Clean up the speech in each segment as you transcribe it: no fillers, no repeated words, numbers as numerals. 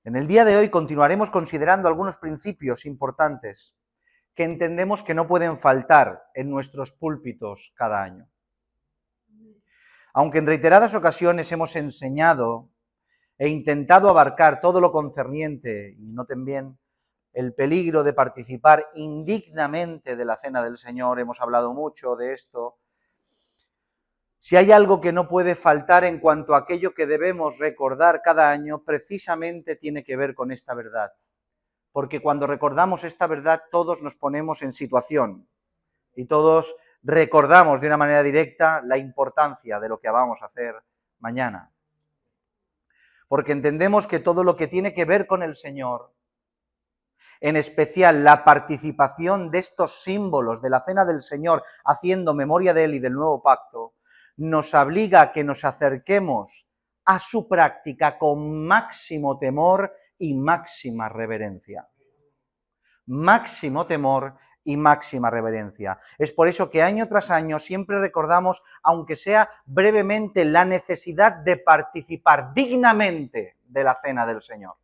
En el día de hoy continuaremos considerando algunos principios importantes que entendemos que no pueden faltar en nuestros púlpitos cada año. Aunque en reiteradas ocasiones hemos enseñado e intentado abarcar todo lo concerniente, y noten bien, el peligro de participar indignamente de la cena del Señor, hemos hablado mucho de esto. Si hay algo que no puede faltar en cuanto a aquello que debemos recordar cada año, precisamente tiene que ver con esta verdad. Porque cuando recordamos esta verdad, todos nos ponemos en situación y todos recordamos de una manera directa la importancia de lo que vamos a hacer mañana. Porque entendemos que todo lo que tiene que ver con el Señor, en especial la participación de estos símbolos de la cena del Señor, haciendo memoria de Él y del nuevo pacto, nos obliga a que nos acerquemos a su práctica con máximo temor y máxima reverencia. Máximo temor y máxima reverencia. Es por eso que año tras año siempre recordamos, aunque sea brevemente, la necesidad de participar dignamente de la cena del Señor.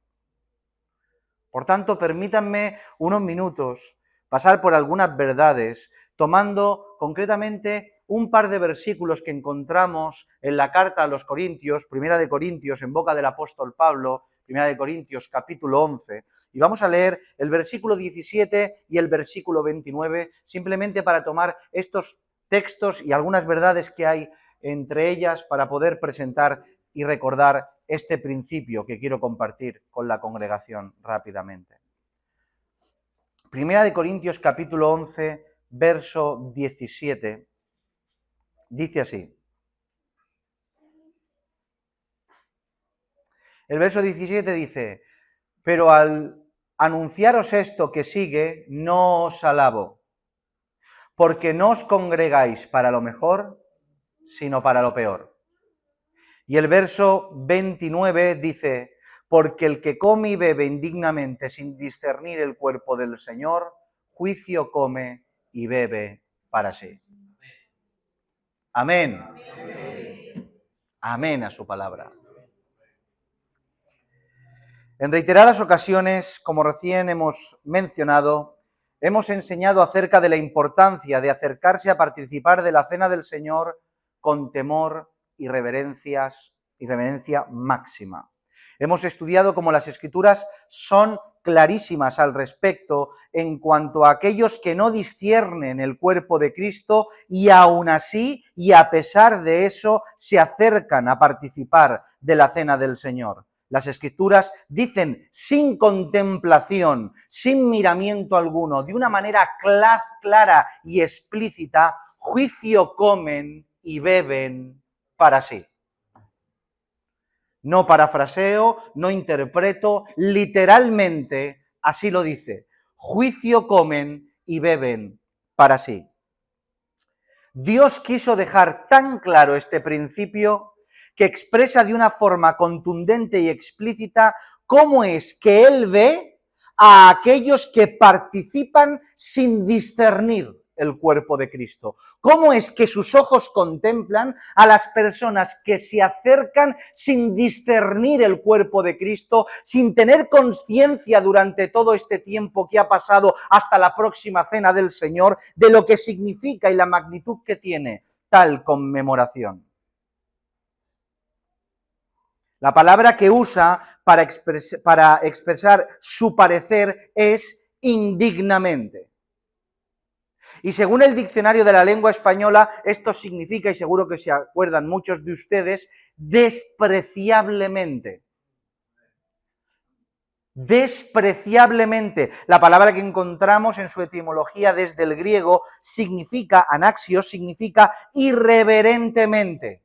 Por tanto, permítanme unos minutos pasar por algunas verdades, tomando concretamente un par de versículos que encontramos en la carta a los Corintios, Primera de Corintios, en boca del apóstol Pablo, Primera de Corintios, capítulo 11, y vamos a leer el versículo 17 y el versículo 29, simplemente para tomar estos textos y algunas verdades que hay entre ellas para poder presentar y recordar este principio que quiero compartir con la congregación rápidamente. Primera de Corintios, capítulo 11, verso 17, dice así. El verso 17 dice: pero al anunciaros esto que sigue, no os alabo, porque no os congregáis para lo mejor, sino para lo peor. Y el verso 29 dice: porque el que come y bebe indignamente sin discernir el cuerpo del Señor, juicio come y bebe para sí. Amén. Amén a su palabra. En reiteradas ocasiones, como recién hemos mencionado, hemos enseñado acerca de la importancia de acercarse a participar de la cena del Señor con temor y reverencia máxima. Hemos estudiado cómo las Escrituras son clarísimas al respecto en cuanto a aquellos que no disciernen el cuerpo de Cristo y aún así y a pesar de eso se acercan a participar de la cena del Señor. Las Escrituras dicen sin contemplación, sin miramiento alguno, de una manera clara y explícita, juicio comen y beben para sí. No parafraseo, no interpreto, literalmente así lo dice. Juicio comen y beben para sí. Dios quiso dejar tan claro este principio que expresa de una forma contundente y explícita cómo es que Él ve a aquellos que participan sin discernir el cuerpo de Cristo. ¿Cómo es que sus ojos contemplan a las personas que se acercan sin discernir el cuerpo de Cristo, sin tener conciencia durante todo este tiempo que ha pasado hasta la próxima cena del Señor de lo que significa y la magnitud que tiene tal conmemoración? La palabra que usa para expresar su parecer es indignamente. Y según el diccionario de la lengua española, esto significa, y seguro que se acuerdan muchos de ustedes, despreciablemente. Despreciablemente. La palabra que encontramos en su etimología desde el griego significa, anaxios, significa irreverentemente.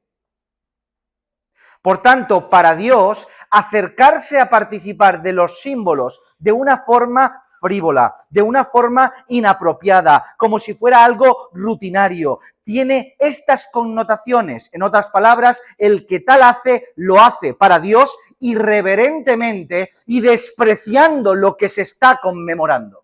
Por tanto, para Dios, acercarse a participar de los símbolos de una forma frívola, de una forma inapropiada, como si fuera algo rutinario, tiene estas connotaciones. En otras palabras, el que tal hace, lo hace para Dios irreverentemente y despreciando lo que se está conmemorando.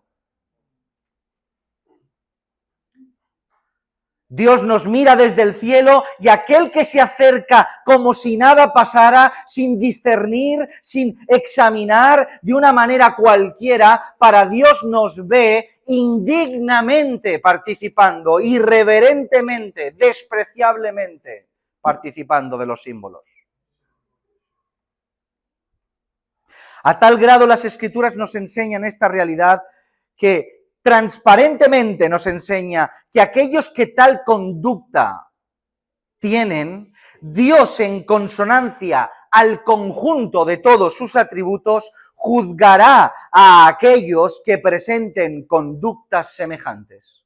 Dios nos mira desde el cielo y aquel que se acerca como si nada pasara, sin discernir, sin examinar, de una manera cualquiera, para Dios nos ve indignamente participando, irreverentemente, despreciablemente participando de los símbolos. A tal grado las Escrituras nos enseñan esta realidad que transparentemente nos enseña que aquellos que tal conducta tienen, Dios en consonancia al conjunto de todos sus atributos, juzgará a aquellos que presenten conductas semejantes.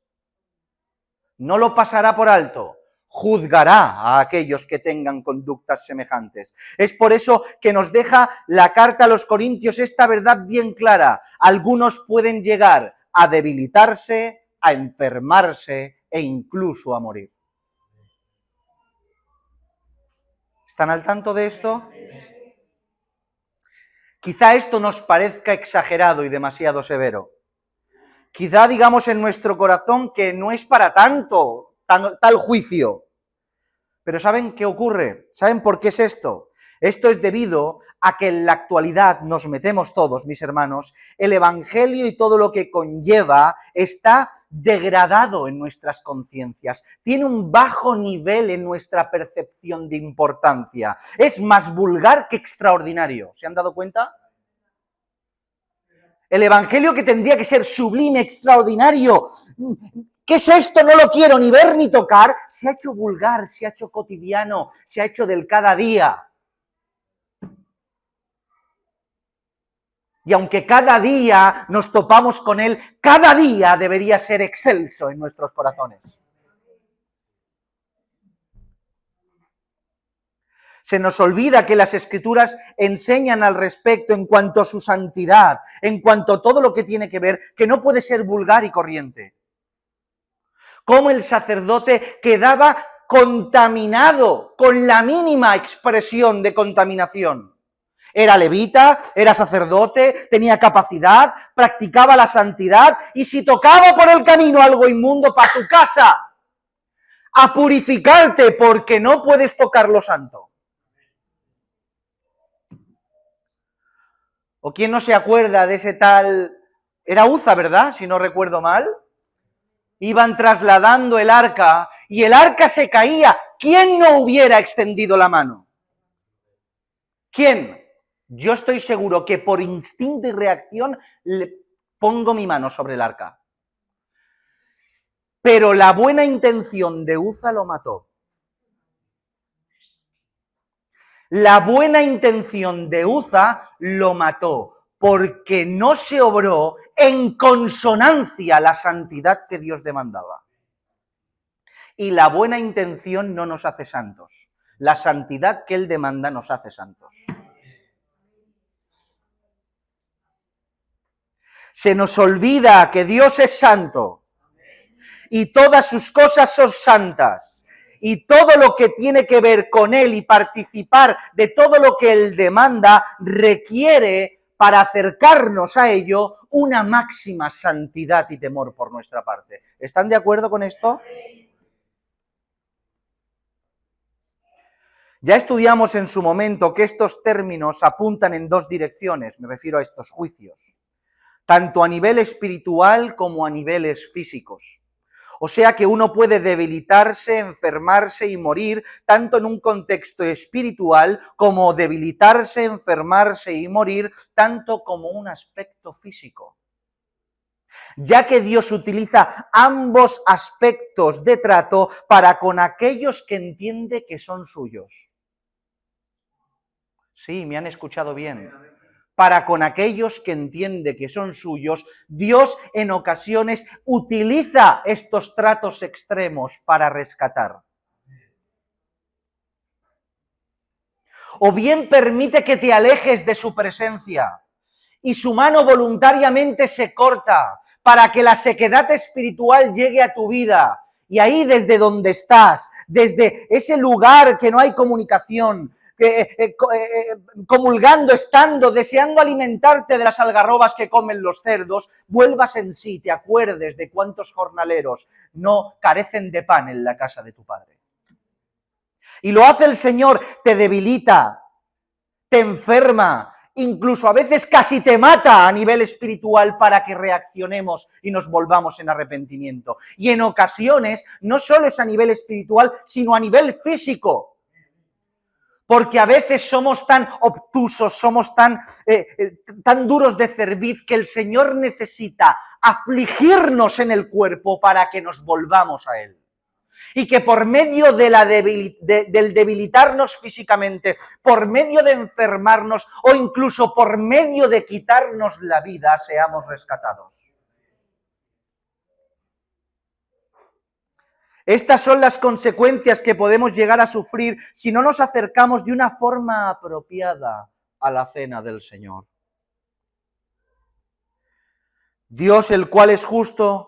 No lo pasará por alto, juzgará a aquellos que tengan conductas semejantes. Es por eso que nos deja la carta a los Corintios esta verdad bien clara. Algunos pueden llegar a debilitarse, a enfermarse e incluso a morir. ¿Están al tanto de esto? Quizá esto nos parezca exagerado y demasiado severo. Quizá digamos en nuestro corazón que no es para tanto, tal juicio. Pero ¿saben qué ocurre? ¿Saben por qué es esto? Esto es debido a que en la actualidad nos metemos todos, mis hermanos, el Evangelio y todo lo que conlleva está degradado en nuestras conciencias, tiene un bajo nivel en nuestra percepción de importancia, es más vulgar que extraordinario. ¿Se han dado cuenta? El Evangelio, que tendría que ser sublime, extraordinario, ¿qué es esto? No lo quiero ni ver ni tocar, se ha hecho vulgar, se ha hecho cotidiano, se ha hecho del cada día. Y aunque cada día nos topamos con él, cada día debería ser excelso en nuestros corazones. Se nos olvida que las Escrituras enseñan al respecto en cuanto a su santidad, en cuanto a todo lo que tiene que ver, que no puede ser vulgar y corriente. Cómo el sacerdote quedaba contaminado con la mínima expresión de contaminación. Era levita, era sacerdote, tenía capacidad, practicaba la santidad, y si tocaba por el camino algo inmundo, para tu casa, a purificarte, porque no puedes tocar lo santo. ¿O quién no se acuerda de ese tal? Era Uza, ¿verdad? Si no recuerdo mal. Iban trasladando el arca y el arca se caía. ¿Quién no hubiera extendido la mano? ¿Quién? Yo estoy seguro que por instinto y reacción le pongo mi mano sobre el arca. Pero la buena intención de Uza lo mató. La buena intención de Uza lo mató, porque no se obró en consonancia a la santidad que Dios demandaba. Y la buena intención no nos hace santos. La santidad que Él demanda nos hace santos. Se nos olvida que Dios es santo y todas sus cosas son santas. Y todo lo que tiene que ver con Él y participar de todo lo que Él demanda requiere, para acercarnos a ello, una máxima santidad y temor por nuestra parte. ¿Están de acuerdo con esto? Ya estudiamos en su momento que estos términos apuntan en dos direcciones, me refiero a estos juicios, tanto a nivel espiritual como a niveles físicos. O sea que uno puede debilitarse, enfermarse y morir tanto en un contexto espiritual como debilitarse, enfermarse y morir tanto como un aspecto físico. Ya que Dios utiliza ambos aspectos de trato para con aquellos que entiende que son suyos. Sí, me han escuchado bien. Para con aquellos que entiende que son suyos, Dios en ocasiones utiliza estos tratos extremos para rescatar. O bien permite que te alejes de su presencia y su mano voluntariamente se corta para que la sequedad espiritual llegue a tu vida. Y ahí, desde donde estás, desde ese lugar que no hay comunicación, comulgando, estando, deseando alimentarte de las algarrobas que comen los cerdos, vuelvas en sí, te acuerdes de cuántos jornaleros no carecen de pan en la casa de tu Padre. Y lo hace el Señor, te debilita, te enferma, incluso a veces casi te mata a nivel espiritual para que reaccionemos y nos volvamos en arrepentimiento. Y en ocasiones no solo es a nivel espiritual, sino a nivel físico. Porque a veces somos tan obtusos, somos tan duros de cerviz que el Señor necesita afligirnos en el cuerpo para que nos volvamos a Él. Y que por medio de del debilitarnos físicamente, por medio de enfermarnos o incluso por medio de quitarnos la vida, seamos rescatados. Estas son las consecuencias que podemos llegar a sufrir si no nos acercamos de una forma apropiada a la cena del Señor. Dios, el cual es justo,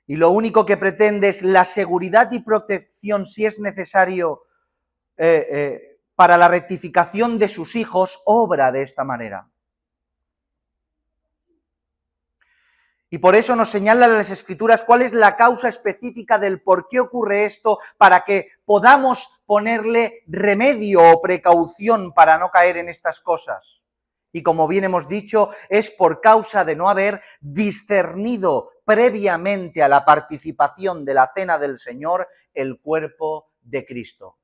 y lo único que pretende es la seguridad y protección, si es necesario, para la rectificación de sus hijos, obra de esta manera. Y por eso nos señalan las Escrituras cuál es la causa específica del por qué ocurre esto, para que podamos ponerle remedio o precaución para no caer en estas cosas. Y como bien hemos dicho, es por causa de no haber discernido previamente a la participación de la cena del Señor el cuerpo de Cristo.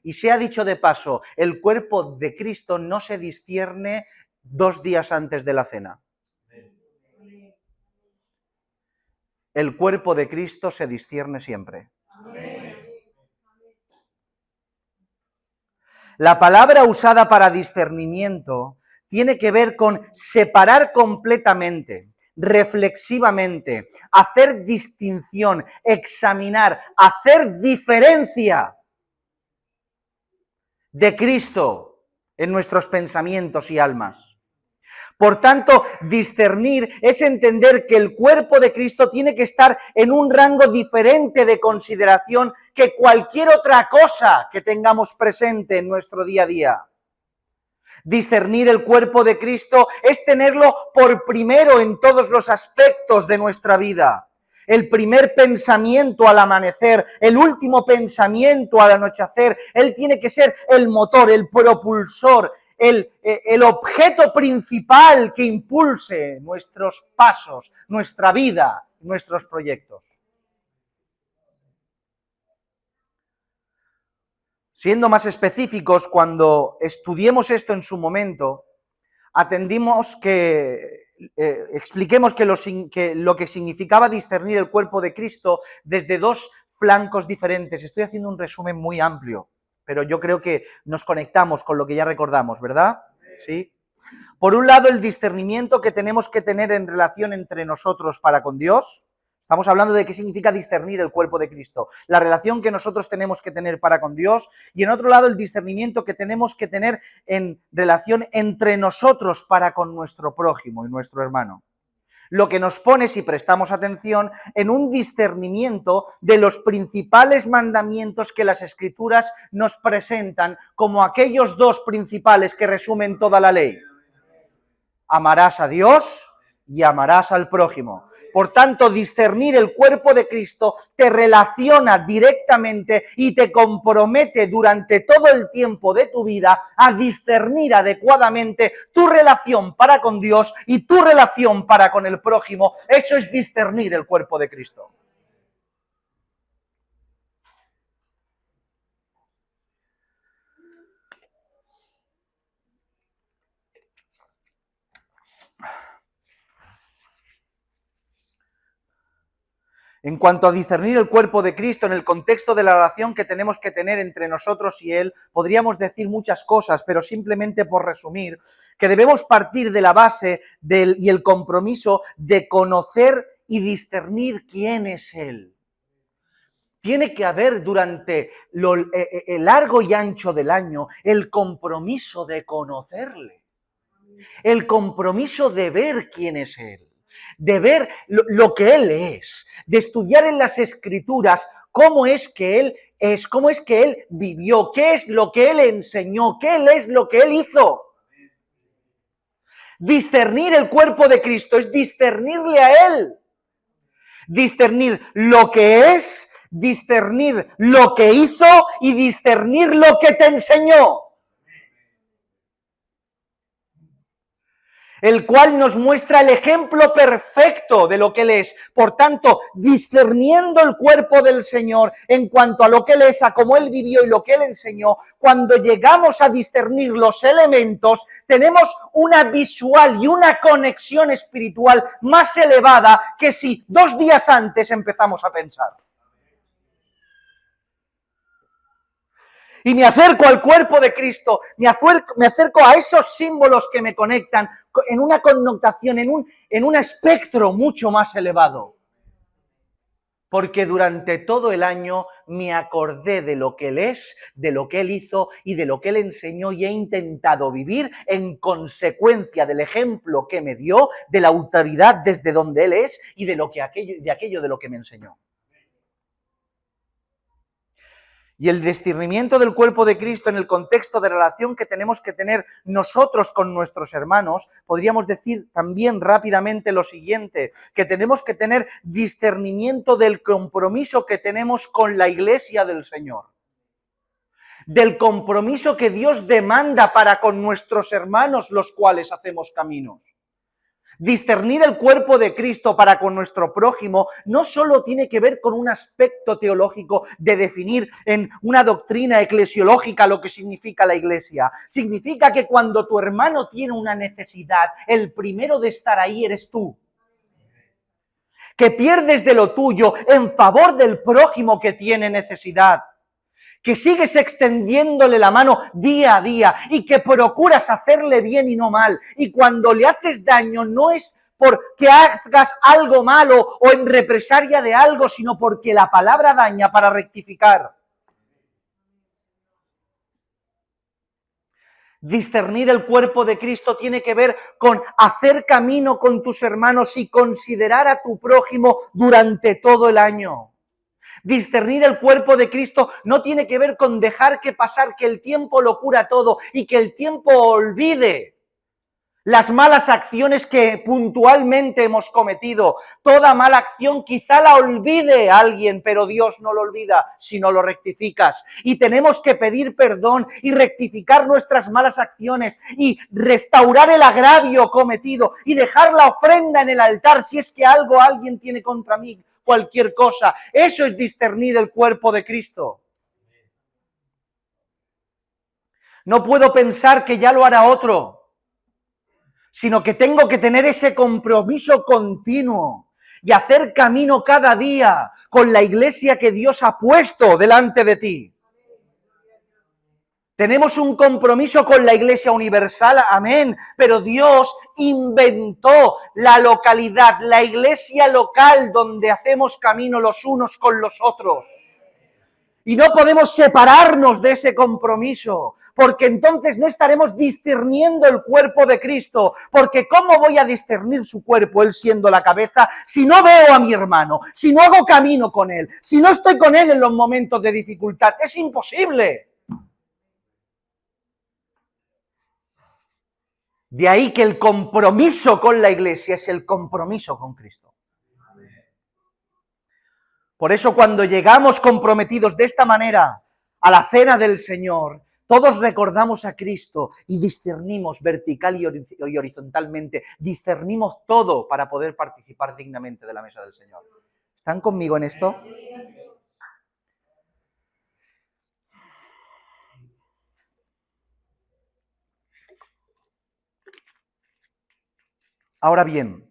Y se ha dicho de paso, el cuerpo de Cristo no se discierne 2 días antes de la cena. El cuerpo de Cristo se discierne siempre. La palabra usada para discernimiento tiene que ver con separar completamente, reflexivamente, hacer distinción, examinar, hacer diferencia de Cristo en nuestros pensamientos y almas. Por tanto, discernir es entender que el cuerpo de Cristo tiene que estar en un rango diferente de consideración que cualquier otra cosa que tengamos presente en nuestro día a día. Discernir el cuerpo de Cristo es tenerlo por primero en todos los aspectos de nuestra vida. El primer pensamiento al amanecer, el último pensamiento al anochecer, Él tiene que ser el motor, el propulsor, el objeto principal que impulse nuestros pasos, nuestra vida, nuestros proyectos. Siendo más específicos, cuando estudiemos esto en su momento, expliquemos lo que significaba discernir el cuerpo de Cristo desde 2 flancos diferentes. Estoy haciendo un resumen muy amplio, pero yo creo que nos conectamos con lo que ya recordamos, ¿verdad? ¿Sí? Por un lado, el discernimiento que tenemos que tener en relación entre nosotros para con Dios. Estamos hablando de qué significa discernir el cuerpo de Cristo, la relación que nosotros tenemos que tener para con Dios, y en otro lado el discernimiento que tenemos que tener en relación entre nosotros para con nuestro prójimo y nuestro hermano. Lo que nos pone, si prestamos atención, en un discernimiento de los principales mandamientos que las Escrituras nos presentan como aquellos 2 principales que resumen toda la ley. Amarás a Dios y amarás al prójimo. Por tanto, discernir el cuerpo de Cristo te relaciona directamente y te compromete durante todo el tiempo de tu vida a discernir adecuadamente tu relación para con Dios y tu relación para con el prójimo. Eso es discernir el cuerpo de Cristo. En cuanto a discernir el cuerpo de Cristo en el contexto de la relación que tenemos que tener entre nosotros y Él, podríamos decir muchas cosas, pero simplemente por resumir, que debemos partir de la base y el compromiso de conocer y discernir quién es Él. Tiene que haber durante el largo y ancho del año el compromiso de conocerle, el compromiso de ver quién es Él, de ver lo que Él es, de estudiar en las Escrituras cómo es que Él es, cómo es que Él vivió, qué es lo que Él enseñó, qué es lo que Él hizo. Discernir el cuerpo de Cristo es discernirle a Él. Discernir lo que es, discernir lo que hizo y discernir lo que te enseñó. El cual nos muestra el ejemplo perfecto de lo que Él es. Por tanto, discerniendo el cuerpo del Señor en cuanto a lo que Él es, a cómo Él vivió y lo que Él enseñó, cuando llegamos a discernir los elementos, tenemos una visual y una conexión espiritual más elevada que si 2 días antes empezamos a pensar. Y me acerco al cuerpo de Cristo, me acerco a esos símbolos que me conectan en una connotación, en un espectro mucho más elevado. Porque durante todo el año me acordé de lo que Él es, de lo que Él hizo y de lo que Él enseñó y he intentado vivir en consecuencia del ejemplo que me dio, de la autoridad desde donde Él es y de aquello de lo que me enseñó. Y el discernimiento del cuerpo de Cristo en el contexto de relación que tenemos que tener nosotros con nuestros hermanos, podríamos decir también rápidamente lo siguiente, que tenemos que tener discernimiento del compromiso que tenemos con la Iglesia del Señor, del compromiso que Dios demanda para con nuestros hermanos, los cuales hacemos caminos. Discernir el cuerpo de Cristo para con nuestro prójimo no solo tiene que ver con un aspecto teológico de definir en una doctrina eclesiológica lo que significa la Iglesia. Significa que cuando tu hermano tiene una necesidad, el primero de estar ahí eres tú. Que pierdes de lo tuyo en favor del prójimo que tiene necesidad. Que sigues extendiéndole la mano día a día y que procuras hacerle bien y no mal. Y cuando le haces daño no es porque hagas algo malo o en represalia de algo, sino porque la palabra daña para rectificar. Discernir el cuerpo de Cristo tiene que ver con hacer camino con tus hermanos y considerar a tu prójimo durante todo el año. Discernir el cuerpo de Cristo no tiene que ver con dejar que pasar, que el tiempo lo cura todo y que el tiempo olvide las malas acciones que puntualmente hemos cometido. Toda mala acción quizá la olvide alguien, pero Dios no lo olvida si no lo rectificas. Y tenemos que pedir perdón y rectificar nuestras malas acciones y restaurar el agravio cometido y dejar la ofrenda en el altar si es que alguien tiene contra mí. Cualquier cosa. Eso es discernir el cuerpo de Cristo. No puedo pensar que ya lo hará otro, sino que tengo que tener ese compromiso continuo y hacer camino cada día con la Iglesia que Dios ha puesto delante de ti. Tenemos un compromiso con la Iglesia universal, amén, pero Dios inventó la localidad, la iglesia local donde hacemos camino los unos con los otros. Y no podemos separarnos de ese compromiso, porque entonces no estaremos discerniendo el cuerpo de Cristo, porque ¿cómo voy a discernir su cuerpo, él siendo la cabeza, si no veo a mi hermano, si no hago camino con él, si no estoy con él en los momentos de dificultad? Es imposible. De ahí que el compromiso con la Iglesia es el compromiso con Cristo. Por eso cuando llegamos comprometidos de esta manera a la cena del Señor, todos recordamos a Cristo y discernimos vertical y horizontalmente, discernimos todo para poder participar dignamente de la mesa del Señor. ¿Están conmigo en esto? Ahora bien,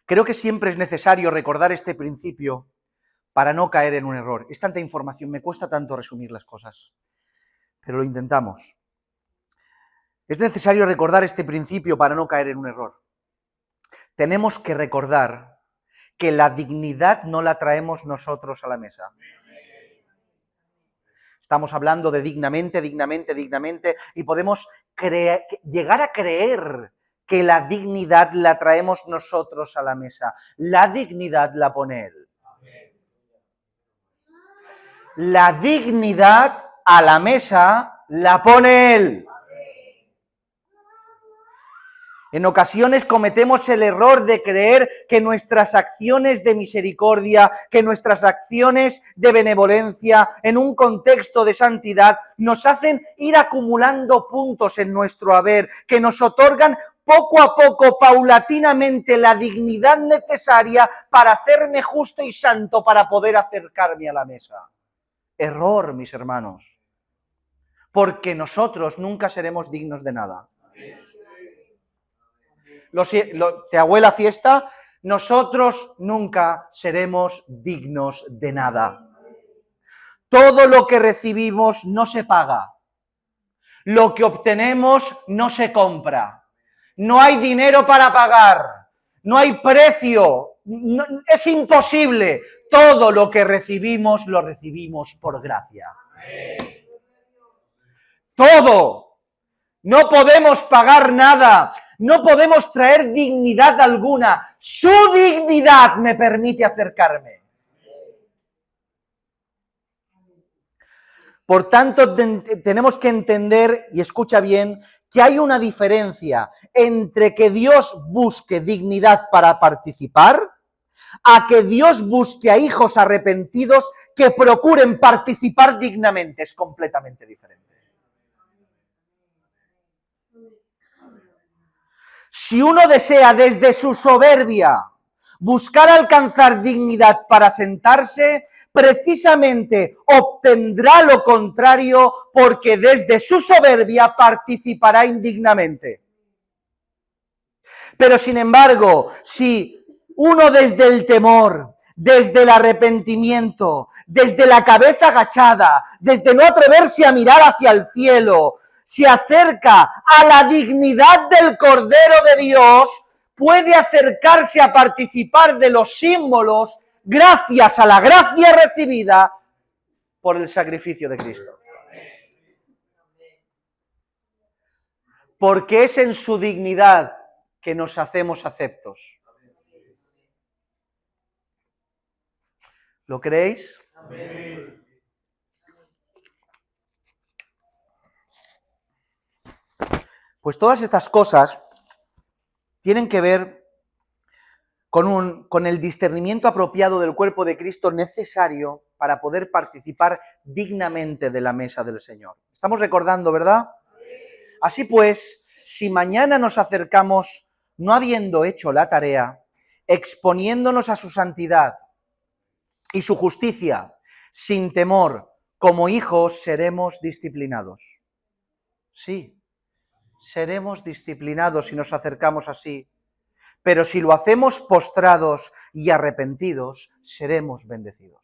creo que siempre es necesario recordar este principio para no caer en un error. Es tanta información, me cuesta tanto resumir las cosas, pero lo intentamos. Es necesario recordar este principio para no caer en un error. Tenemos que recordar que la dignidad no la traemos nosotros a la mesa. Estamos hablando de dignamente, y podemos llegar a creer que la dignidad la traemos nosotros a la mesa. La dignidad la pone Él. La dignidad a la mesa la pone Él. En ocasiones cometemos el error de creer que nuestras acciones de misericordia, que nuestras acciones de benevolencia, en un contexto de santidad, nos hacen ir acumulando puntos en nuestro haber, que nos otorgan poco a poco, paulatinamente, la dignidad necesaria para hacerme justo y santo para poder acercarme a la mesa. Error, mis hermanos, porque nosotros nunca seremos dignos de nada. Te abuela fiesta, nosotros nunca seremos dignos de nada. Todo lo que recibimos no se paga. Lo que obtenemos no se compra. No hay dinero para pagar. No hay precio. No, es imposible. Todo lo que recibimos lo recibimos por gracia. Todo. No podemos pagar nada. No podemos traer dignidad alguna. Su dignidad me permite acercarme. Por tanto, tenemos que entender, y escucha bien, que hay una diferencia entre que Dios busque dignidad para participar, a que Dios busque a hijos arrepentidos que procuren participar dignamente. Es completamente diferente. Si uno desea desde su soberbia buscar alcanzar dignidad para sentarse, precisamente obtendrá lo contrario, porque desde su soberbia participará indignamente. Pero sin embargo, si uno desde el temor, desde el arrepentimiento, desde la cabeza agachada, desde no atreverse a mirar hacia el cielo, se acerca a la dignidad del Cordero de Dios, puede acercarse a participar de los símbolos gracias a la gracia recibida por el sacrificio de Cristo. Porque es en su dignidad que nos hacemos aceptos. ¿Lo creéis? Amén. Pues todas estas cosas tienen que ver con el discernimiento apropiado del cuerpo de Cristo necesario para poder participar dignamente de la mesa del Señor. Estamos recordando, ¿verdad? Así pues, si mañana nos acercamos no habiendo hecho la tarea, exponiéndonos a su santidad y su justicia, sin temor, como hijos seremos disciplinados. Sí. Seremos disciplinados si nos acercamos así, pero si lo hacemos postrados y arrepentidos, seremos bendecidos.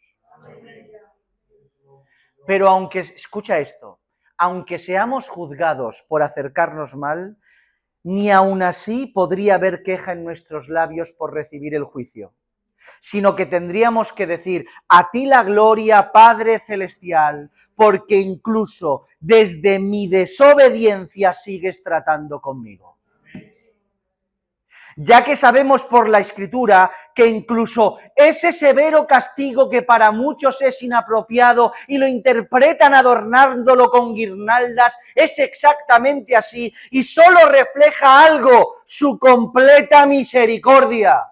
Pero aunque, escucha esto, aunque seamos juzgados por acercarnos mal, ni aun así podría haber queja en nuestros labios por recibir el juicio, sino que tendríamos que decir: a ti la gloria, Padre Celestial, porque incluso desde mi desobediencia sigues tratando conmigo. Ya que sabemos por la Escritura que incluso ese severo castigo que para muchos es inapropiado y lo interpretan adornándolo con guirnaldas, es exactamente así y solo refleja algo: su completa misericordia.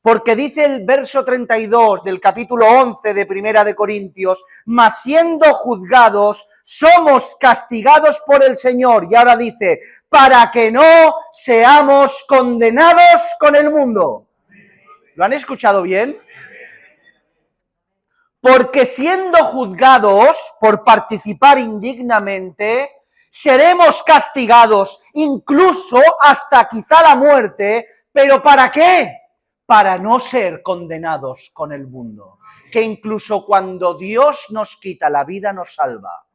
Porque dice el verso 32 del capítulo 11 de Primera de Corintios: mas siendo juzgados, somos castigados por el Señor. Y ahora dice: para que no seamos condenados con el mundo. ¿Lo han escuchado bien? Porque siendo juzgados por participar indignamente, seremos castigados, incluso hasta quizá la muerte. ¿Pero para qué? Para no ser condenados con el mundo, que incluso cuando Dios nos quita la vida nos salva.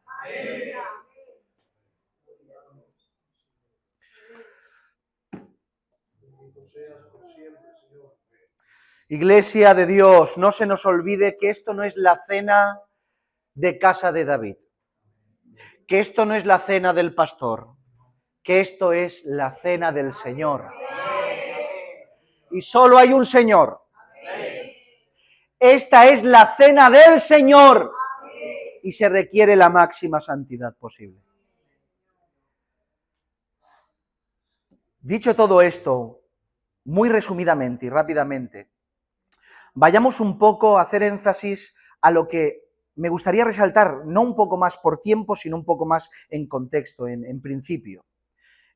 Iglesia de Dios, no se nos olvide que esto no es la cena de casa de David, que esto no es la cena del pastor, que esto es la cena del Señor. Y solo hay un Señor. Esta es la cena del Señor. y se requiere la máxima santidad posible. Dicho todo esto, muy resumidamente y rápidamente, vayamos un poco a hacer énfasis a lo que me gustaría resaltar, no un poco más por tiempo, sino un poco más en contexto, en principio,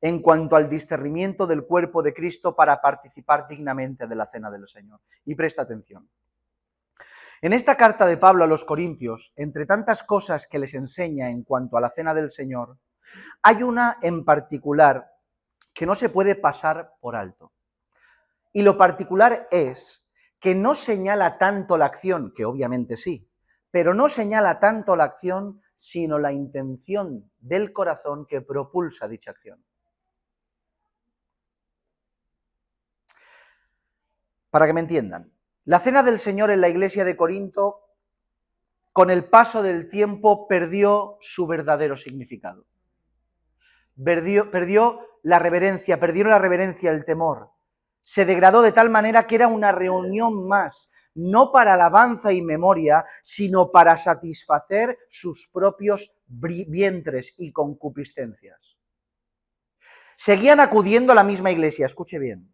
en cuanto al discernimiento del cuerpo de Cristo para participar dignamente de la cena del Señor. Y presta atención. En esta carta de Pablo a los Corintios, entre tantas cosas que les enseña en cuanto a la cena del Señor, hay una en particular que no se puede pasar por alto. Y lo particular es que no señala tanto la acción, que obviamente sí, pero no señala tanto la acción, sino la intención del corazón que propulsa dicha acción. Para que me entiendan, la cena del Señor en la iglesia de Corinto, con el paso del tiempo, perdió su verdadero significado. Perdió la reverencia, perdieron la reverencia, el temor. Se degradó de tal manera que era una reunión más, no para alabanza y memoria, sino para satisfacer sus propios vientres y concupiscencias. Seguían acudiendo a la misma iglesia, escuche bien.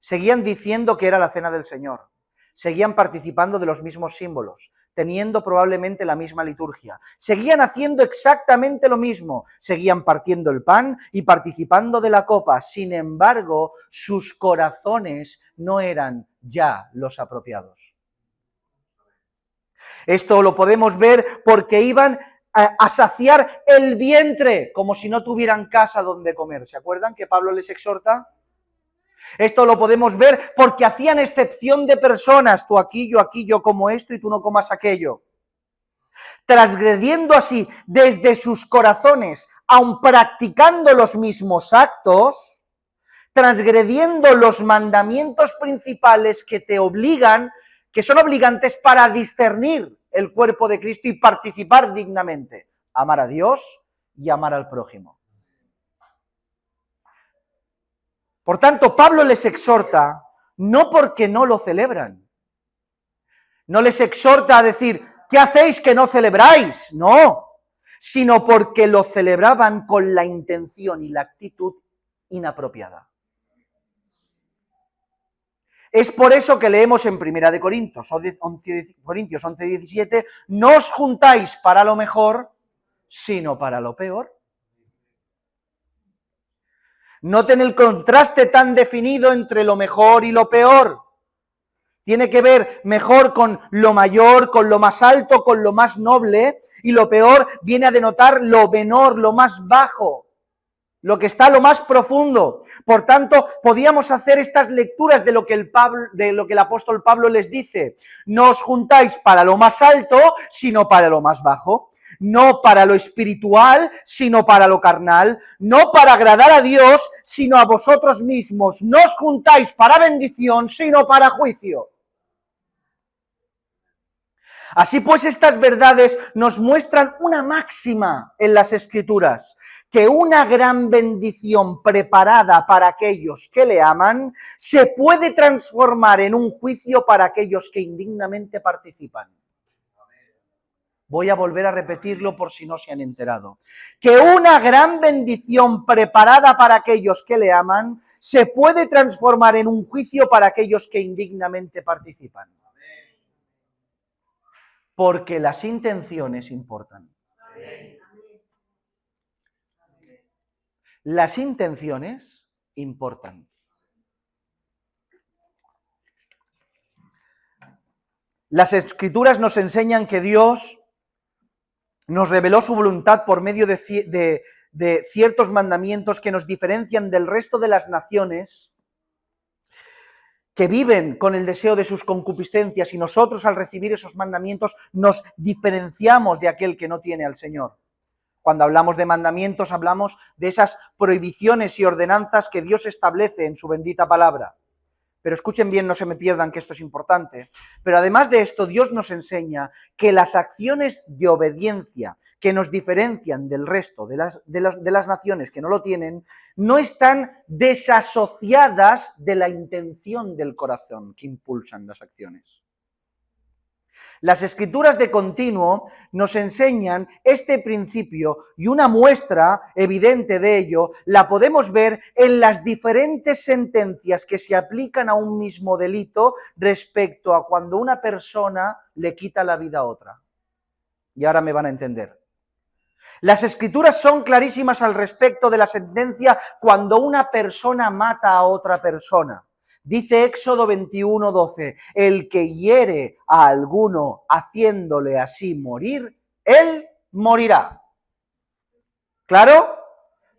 Seguían diciendo que era la cena del Señor. Seguían participando de los mismos símbolos, teniendo probablemente la misma liturgia. Seguían haciendo exactamente lo mismo. Seguían partiendo el pan y participando de la copa. Sin embargo, sus corazones no eran ya los apropiados. Esto lo podemos ver porque iban a saciar el vientre, como si no tuvieran casa donde comer. ¿Se acuerdan que Pablo les exhorta? Esto lo podemos ver porque hacían excepción de personas, tú aquí, yo como esto y tú no comas aquello. Transgrediendo así desde sus corazones, aun practicando los mismos actos, transgrediendo los mandamientos principales que te obligan, que son obligantes para discernir el cuerpo de Cristo y participar dignamente. Amar a Dios y amar al prójimo. Por tanto, Pablo les exhorta, no porque no lo celebran. No les exhorta a decir, ¿qué hacéis que no celebráis? No, sino porque lo celebraban con la intención y la actitud inapropiada. Es por eso que leemos en 1 Corintios 11:17, no os juntáis para lo mejor, sino para lo peor. Noten el contraste tan definido entre lo mejor y lo peor. Tiene que ver mejor con lo mayor, con lo más alto, con lo más noble, y lo peor viene a denotar lo menor, lo más bajo, lo que está lo más profundo. Por tanto, podíamos hacer estas lecturas de lo que el apóstol Pablo les dice. No os juntáis para lo más alto, sino para lo más bajo. No para lo espiritual, sino para lo carnal. No para agradar a Dios, sino a vosotros mismos. No os juntáis para bendición, sino para juicio. Así pues, estas verdades nos muestran una máxima en las Escrituras, que una gran bendición preparada para aquellos que le aman se puede transformar en un juicio para aquellos que indignamente participan. Voy a volver a repetirlo por si no se han enterado. Que una gran bendición preparada para aquellos que le aman se puede transformar en un juicio para aquellos que indignamente participan. Porque las intenciones importan. Las intenciones importan. Las Escrituras nos enseñan que Dios nos reveló su voluntad por medio de ciertos mandamientos que nos diferencian del resto de las naciones que viven con el deseo de sus concupiscencias, y nosotros al recibir esos mandamientos nos diferenciamos de aquel que no tiene al Señor. Cuando hablamos de mandamientos hablamos de esas prohibiciones y ordenanzas que Dios establece en su bendita palabra. Pero escuchen bien, no se me pierdan que esto es importante. Pero además de esto, Dios nos enseña que las acciones de obediencia que nos diferencian del resto de las naciones que no lo tienen, no están desasociadas de la intención del corazón que impulsan las acciones. Las Escrituras de continuo nos enseñan este principio y una muestra evidente de ello la podemos ver en las diferentes sentencias que se aplican a un mismo delito respecto a cuando una persona le quita la vida a otra. Y ahora me van a entender. Las Escrituras son clarísimas al respecto de la sentencia cuando una persona mata a otra persona. Dice Éxodo 21:12, el que hiere a alguno haciéndole así morir, él morirá. ¿Claro?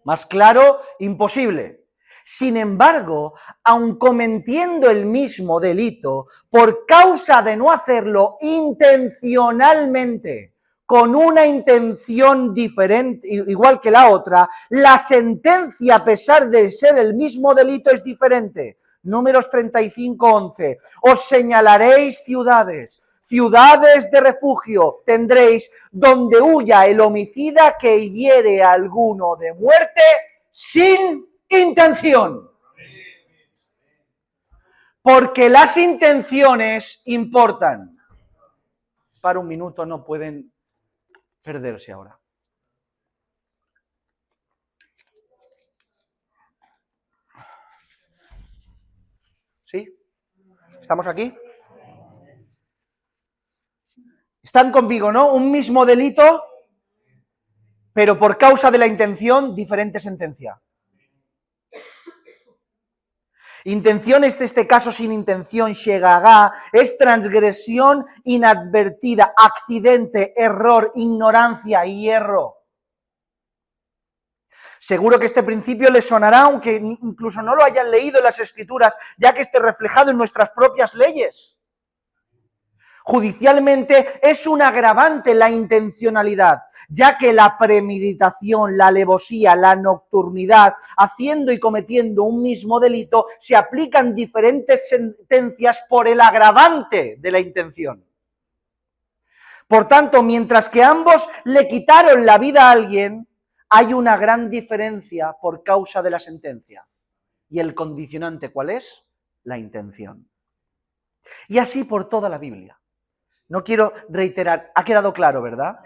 Más claro, imposible. Sin embargo, aun cometiendo el mismo delito, por causa de no hacerlo intencionalmente, con una intención diferente, igual que la otra, la sentencia, a pesar de ser el mismo delito, es diferente. Números 35:11. Os señalaréis ciudades, ciudades de refugio tendréis, donde huya el homicida que hiere a alguno de muerte sin intención. Porque las intenciones importan. Para un minuto, no pueden perderse ahora. ¿Sí? ¿Estamos aquí? Están conmigo, ¿no? Un mismo delito, pero por causa de la intención, diferente sentencia. Intención es, en este caso, sin intención, shegagá, es transgresión inadvertida, accidente, error, ignorancia, hierro. Seguro que este principio les sonará, aunque incluso no lo hayan leído en las Escrituras, ya que esté reflejado en nuestras propias leyes. Judicialmente es un agravante la intencionalidad, ya que la premeditación, la alevosía, la nocturnidad, haciendo y cometiendo un mismo delito, se aplican diferentes sentencias por el agravante de la intención. Por tanto, mientras que ambos le quitaron la vida a alguien, hay una gran diferencia por causa de la sentencia. ¿Y el condicionante cuál es? La intención. Y así por toda la Biblia. No quiero reiterar, ha quedado claro, ¿verdad?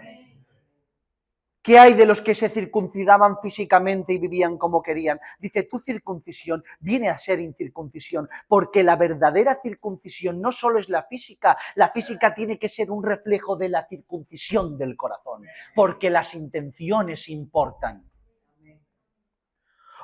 ¿Qué hay de los que se circuncidaban físicamente y vivían como querían? Dice, tu circuncisión viene a ser incircuncisión, porque la verdadera circuncisión no solo es la física tiene que ser un reflejo de la circuncisión del corazón, porque las intenciones importan.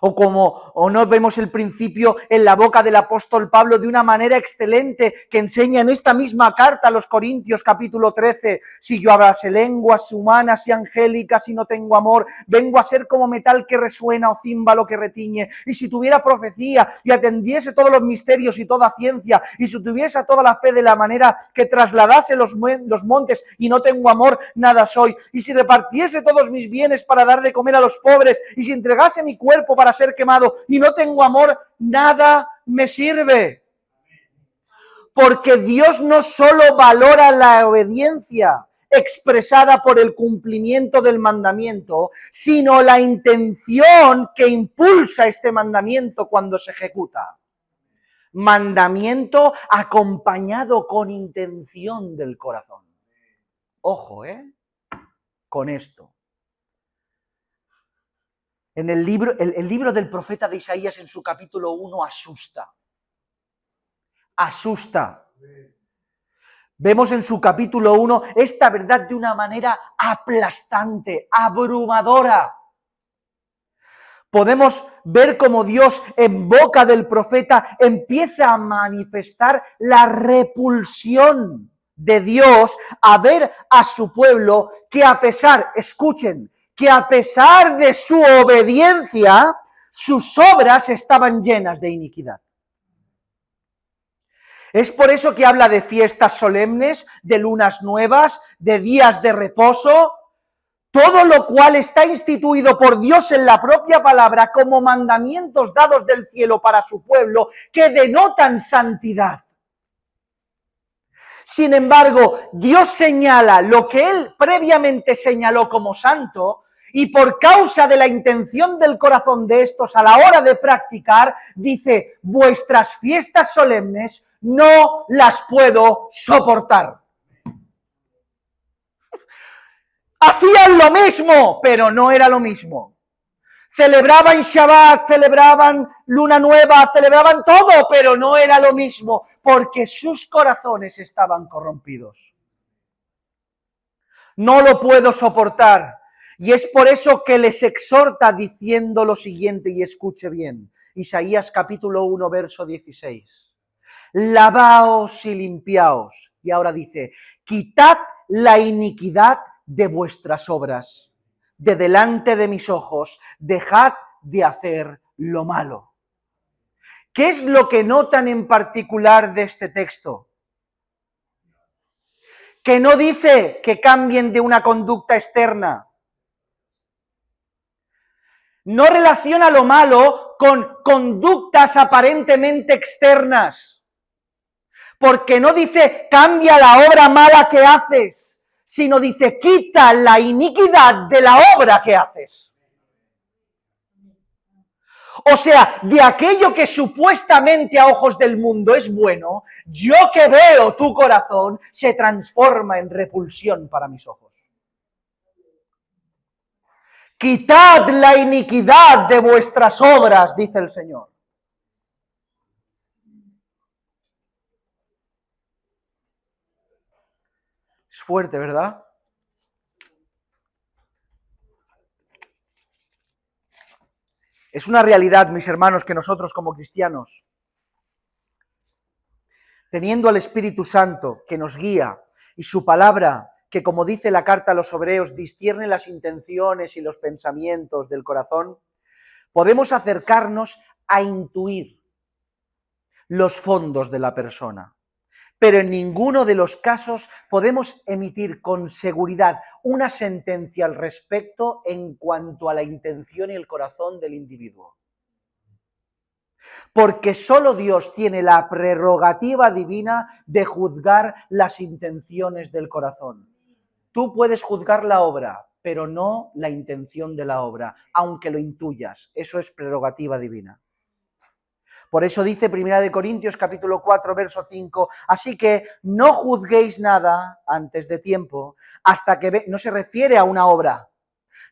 O no vemos el principio en la boca del apóstol Pablo de una manera excelente que enseña en esta misma carta a los Corintios, capítulo 13, si yo hablase lenguas humanas y angélicas y no tengo amor, vengo a ser como metal que resuena o címbalo que retiñe, y si tuviera profecía y atendiese todos los misterios y toda ciencia, y si tuviese toda la fe de la manera que trasladase los montes y no tengo amor, nada soy, y si repartiese todos mis bienes para dar de comer a los pobres, y si entregase mi cuerpo para ser quemado y no tengo amor, nada me sirve. Porque Dios no solo valora la obediencia expresada por el cumplimiento del mandamiento, sino la intención que impulsa este mandamiento cuando se ejecuta. Mandamiento acompañado con intención del corazón. Ojo, con esto. En el libro del profeta de Isaías, en su capítulo 1, asusta. Asusta. Vemos en su capítulo 1 esta verdad de una manera aplastante, abrumadora. Podemos ver cómo Dios, en boca del profeta, empieza a manifestar la repulsión de Dios a ver a su pueblo que a pesar, escuchen, que a pesar de su obediencia, sus obras estaban llenas de iniquidad. Es por eso que habla de fiestas solemnes, de lunas nuevas, de días de reposo, todo lo cual está instituido por Dios en la propia palabra como mandamientos dados del cielo para su pueblo que denotan santidad. Sin embargo, Dios señala lo que Él previamente señaló como santo, y por causa de la intención del corazón de estos a la hora de practicar, dice, vuestras fiestas solemnes no las puedo soportar. Hacían lo mismo, pero no era lo mismo. Celebraban Shabbat, celebraban Luna Nueva, celebraban todo, pero no era lo mismo, porque sus corazones estaban corrompidos. No lo puedo soportar. Y es por eso que les exhorta diciendo lo siguiente, y escuche bien. Isaías capítulo 1, verso 16. Lavaos y limpiaos. Y ahora dice, quitad la iniquidad de vuestras obras. De delante de mis ojos, dejad de hacer lo malo. ¿Qué es lo que notan en particular de este texto? Que no dice que cambien de una conducta externa. No relaciona lo malo con conductas aparentemente externas. Porque no dice cambia la obra mala que haces, sino dice quita la iniquidad de la obra que haces. O sea, de aquello que supuestamente a ojos del mundo es bueno, yo que veo tu corazón se transforma en repulsión para mis ojos. Quitad la iniquidad de vuestras obras, dice el Señor. Es fuerte, ¿verdad? Es una realidad, mis hermanos, que nosotros como cristianos, teniendo al Espíritu Santo que nos guía y su palabra, que como dice la carta a los hebreos, discierne las intenciones y los pensamientos del corazón, podemos acercarnos a intuir los fondos de la persona. Pero en ninguno de los casos podemos emitir con seguridad una sentencia al respecto en cuanto a la intención y el corazón del individuo. Porque solo Dios tiene la prerrogativa divina de juzgar las intenciones del corazón. Tú puedes juzgar la obra, pero no la intención de la obra, aunque lo intuyas. Eso es prerrogativa divina. Por eso dice 1 Corintios capítulo 4, verso 5, así que no juzguéis nada antes de tiempo, hasta que no se refiere a una obra.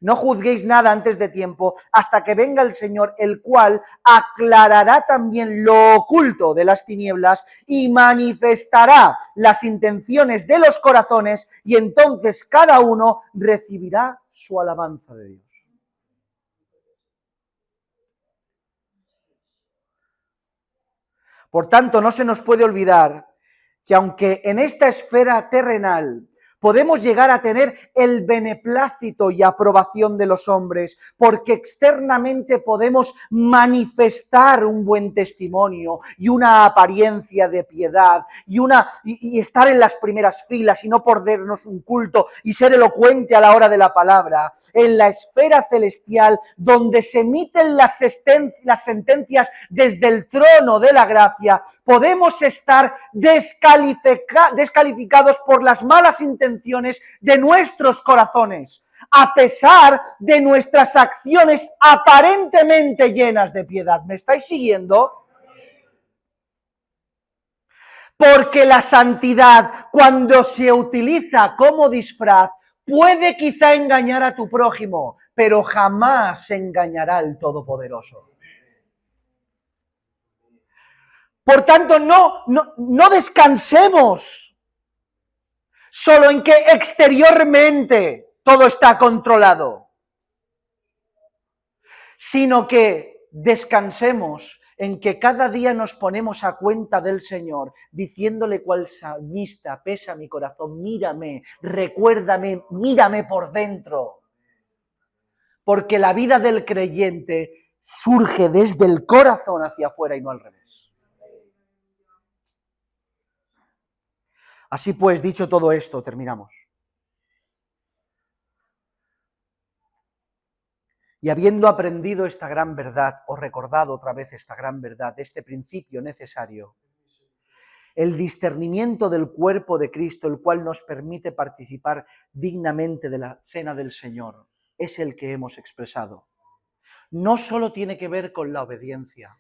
No juzguéis nada antes de tiempo, hasta que venga el Señor, el cual aclarará también lo oculto de las tinieblas y manifestará las intenciones de los corazones, y entonces cada uno recibirá su alabanza de Dios. Por tanto, no se nos puede olvidar que aunque en esta esfera terrenal podemos llegar a tener el beneplácito y aprobación de los hombres, porque externamente podemos manifestar un buen testimonio y una apariencia de piedad y estar en las primeras filas y no perdernos un culto y ser elocuente a la hora de la palabra. En la esfera celestial, donde se emiten las sentencias desde el trono de la gracia, podemos estar descalificados por las malas intenciones de nuestros corazones, a pesar de nuestras acciones aparentemente llenas de piedad. ¿Me estáis siguiendo? Porque la santidad, cuando se utiliza como disfraz, puede quizá engañar a tu prójimo, pero jamás engañará al Todopoderoso. Por tanto, no descansemos solo en que exteriormente todo está controlado, sino que descansemos en que cada día nos ponemos a cuenta del Señor, diciéndole cual salmista, pesa mi corazón, mírame, recuérdame, mírame por dentro. Porque la vida del creyente surge desde el corazón hacia afuera y no al revés. Así pues, dicho todo esto, terminamos. Y habiendo aprendido esta gran verdad, o recordado otra vez esta gran verdad, este principio necesario, el discernimiento del cuerpo de Cristo, el cual nos permite participar dignamente de la cena del Señor, es el que hemos expresado. No solo tiene que ver con la obediencia,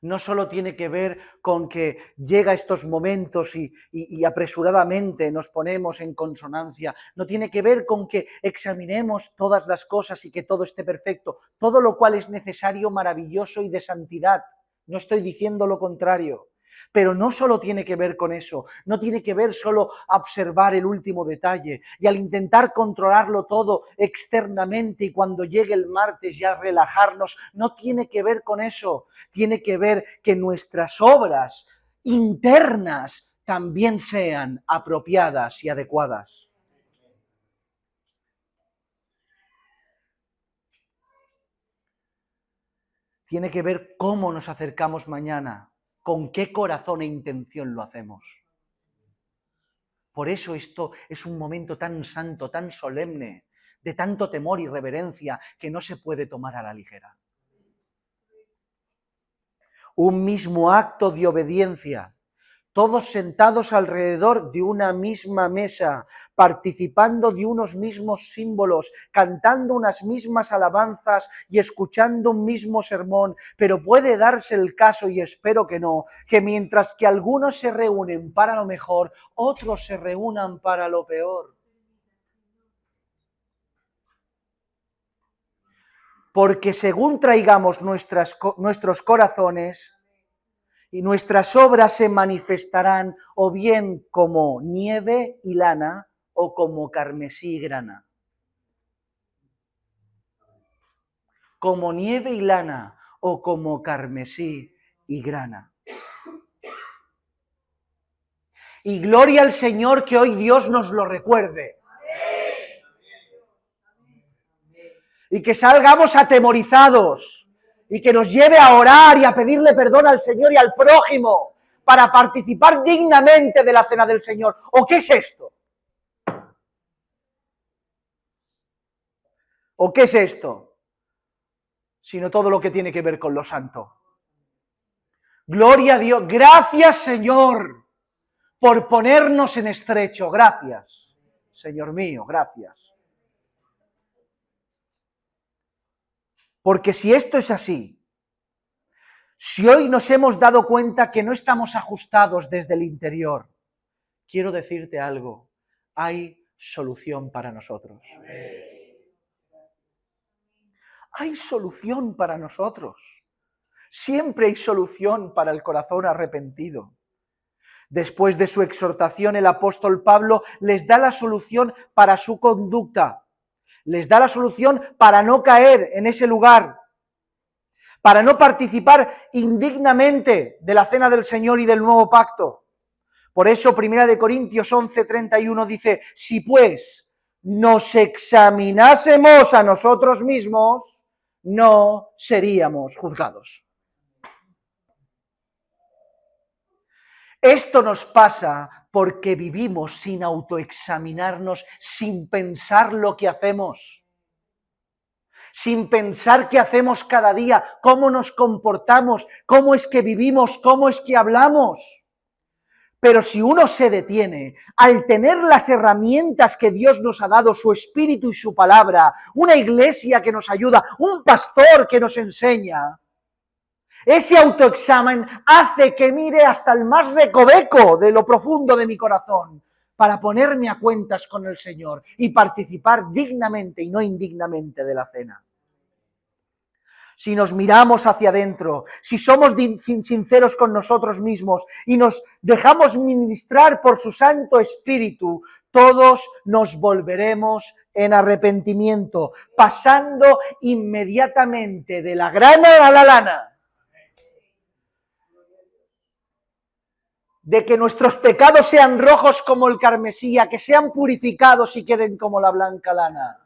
No solo tiene que ver con que llega estos momentos y apresuradamente nos ponemos en consonancia. No tiene que ver con que examinemos todas las cosas y que todo esté perfecto. Todo lo cual es necesario, maravilloso y de santidad. No estoy diciendo lo contrario. Pero no solo tiene que ver con eso, no tiene que ver solo observar el último detalle y al intentar controlarlo todo externamente y cuando llegue el martes ya relajarnos, no tiene que ver con eso, tiene que ver que nuestras obras internas también sean apropiadas y adecuadas. Tiene que ver cómo nos acercamos mañana, con qué corazón e intención lo hacemos. Por eso esto es un momento tan santo, tan solemne, de tanto temor y reverencia que no se puede tomar a la ligera. Un mismo acto de obediencia, todos sentados alrededor de una misma mesa, participando de unos mismos símbolos, cantando unas mismas alabanzas y escuchando un mismo sermón, pero puede darse el caso, y espero que no, que mientras que algunos se reúnen para lo mejor, otros se reúnan para lo peor. Porque según traigamos nuestros corazones, y nuestras obras se manifestarán o bien como nieve y lana o como carmesí y grana. Como nieve y lana o como carmesí y grana. Y gloria al Señor que hoy Dios nos lo recuerde. Y que salgamos atemorizados y que nos lleve a orar y a pedirle perdón al Señor y al prójimo para participar dignamente de la cena del Señor. ¿O qué es esto? ¿O qué es esto? Sino todo lo que tiene que ver con lo santo. Gloria a Dios. Gracias, Señor, por ponernos en estrecho. Gracias, Señor mío, gracias. Porque si esto es así, si hoy nos hemos dado cuenta que no estamos ajustados desde el interior, quiero decirte algo, hay solución para nosotros. Hay solución para nosotros. Siempre hay solución para el corazón arrepentido. Después de su exhortación, el apóstol Pablo les da la solución para su conducta. Les da la solución para no caer en ese lugar, para no participar indignamente de la cena del Señor y del nuevo pacto. Por eso, 1 Corintios 11:31 dice, si pues nos examinásemos a nosotros mismos, no seríamos juzgados. Esto nos pasa porque vivimos sin autoexaminarnos, sin pensar lo que hacemos, sin pensar qué hacemos cada día, cómo nos comportamos, cómo es que vivimos, cómo es que hablamos. Pero si uno se detiene, al tener las herramientas que Dios nos ha dado, su Espíritu y su palabra, una iglesia que nos ayuda, un pastor que nos enseña, ese autoexamen hace que mire hasta el más recoveco de lo profundo de mi corazón para ponerme a cuentas con el Señor y participar dignamente y no indignamente de la cena. Si nos miramos hacia adentro, si somos sinceros con nosotros mismos y nos dejamos ministrar por su Santo Espíritu, todos nos volveremos en arrepentimiento, pasando inmediatamente de la grana a la lana. De que nuestros pecados sean rojos como el carmesí, que sean purificados y queden como la blanca lana.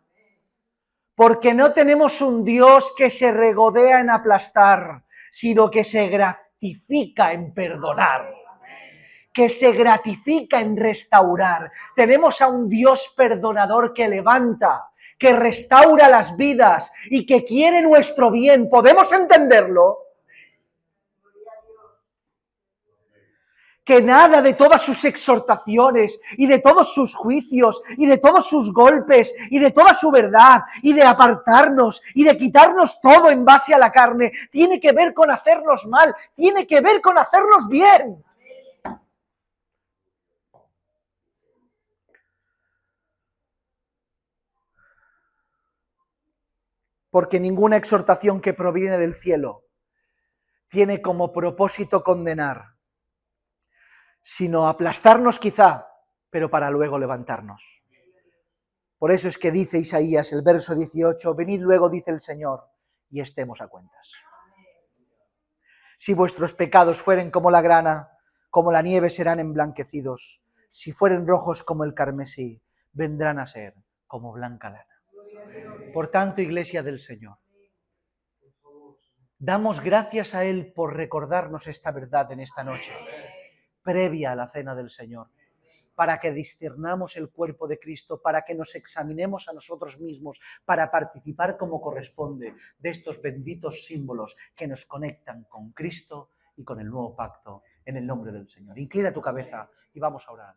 Porque no tenemos un Dios que se regodea en aplastar, sino que se gratifica en perdonar, que se gratifica en restaurar. Tenemos a un Dios perdonador que levanta, que restaura las vidas y que quiere nuestro bien. ¿Podemos entenderlo? que nada de todas sus exhortaciones y de todos sus juicios y de todos sus golpes y de toda su verdad y de apartarnos y de quitarnos todo en base a la carne tiene que ver con hacernos mal, tiene que ver con hacernos bien. Porque ninguna exhortación que proviene del cielo tiene como propósito condenar, sino aplastarnos quizá, pero para luego levantarnos. Por eso es que dice Isaías, el verso 18, venid luego, dice el Señor, y estemos a cuentas. Si vuestros pecados fueren como la grana, como la nieve serán emblanquecidos. Si fueren rojos como el carmesí, vendrán a ser como blanca lana. Por tanto, Iglesia del Señor, damos gracias a Él por recordarnos esta verdad en esta noche, previa a la cena del Señor, para que discernamos el cuerpo de Cristo, para que nos examinemos a nosotros mismos, para participar como corresponde de estos benditos símbolos que nos conectan con Cristo y con el nuevo pacto, en el nombre del Señor. Inclina tu cabeza y vamos a orar.